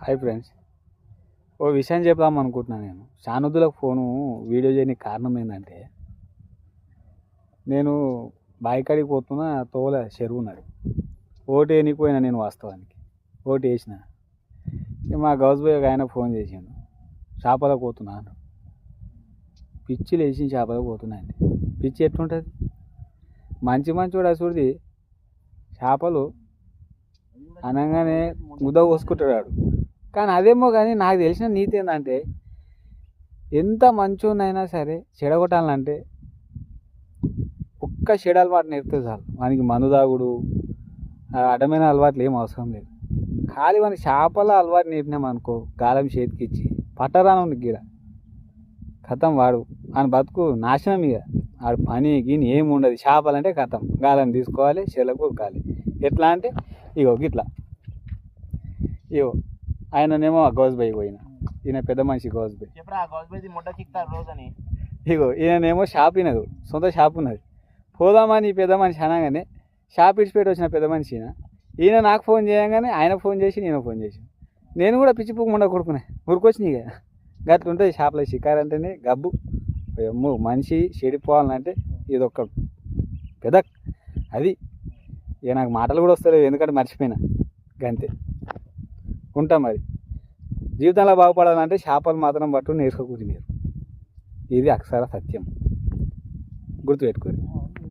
Hi friends, ఓ విషయం చెప్దాం అనుకుంటున్నాను. నేను షానుద్దులకు ఫోను వీడియో చేయడానికి కారణం ఏంటంటే, నేను బాయికాడికి పోతున్నా, తోల చెరువు ఉన్నది. ఓటు వేయనిపోయినా నేను వాస్తవానికి ఓటు వేసిన. మా గౌజ్ బాయ్ ఒక ఆయన ఫోన్ చేసిండు, చేపలకు పోతున్నా అన్నాడు. పిచ్చి లేచి చేపలకు పోతున్నా అండి. పిచ్చి ఎట్లుంటుంది? మంచి కూడా చూడి చేపలు అనగానే ముద్ద కోసుకుంటాడు. కానీ అదేమో కానీ నాకు తెలిసిన నీతి ఏంటంటే, ఎంత మంచోనైనా సరే చెడగొట్టాలంటే ఒక్క చెడు అలవాటు నేర్పితే చాలు. వానికి మందుదాగుడు అడ్డమైన అలవాట్లు ఏం అవసరం లేదు. ఖాళీ వానికి చేపల అలవాటు నేర్పినామనుకో, గాలం చేతికిచ్చి పట్టరాను గీడ కథం, వాడు ఆయన బతుకు నాశనం. ఇక ఆడు పని గిని ఏమి ఉండదు. చేపలంటే కథం, గాలం తీసుకోవాలి, చెలకు ఉరకాలి. ఎట్లా అంటే ఇగో గిట్లా, ఇగో ఆయననేమో గౌజ్ బాయ్ పోయిన, ఈయన పెద్ద మనిషి గౌజ్ బాయ్. ఇగో ఈయనేమో షాప్ ఇనదు, సొంత షాప్ ఉన్నది. పోదామని పెద్ద మనిషి అనగానే షాప్ ఇడిచిపెట్టి వచ్చిన పెద్ద మనిషి ఈయన నాకు ఫోన్ చేయగానే ఆయన ఫోన్ చేసి నేను ఫోన్ చేసి, నేను కూడా పిచ్చిపోకు ముండ కొడుకునే ఊరికొచ్చినాయి. ఇక గట్ల ఉంటుంది షాప్లో. షికారు అంటేనే గబ్బు. మనిషి చెడిపోవాలంటే ఇదొక్క పెద్ద అది. ఇక నాకు మాటలు కూడా వస్తలేవు, ఎందుకంటే మర్చిపోయినా. గంతే ఉంటాం. మరి జీవితంలో బాగుపడాలంటే చేపలు మాత్రం పట్టు నేర్చుకోకూడదు. ఇది అక్షర సత్యం, గుర్తుపెట్టుకోరు.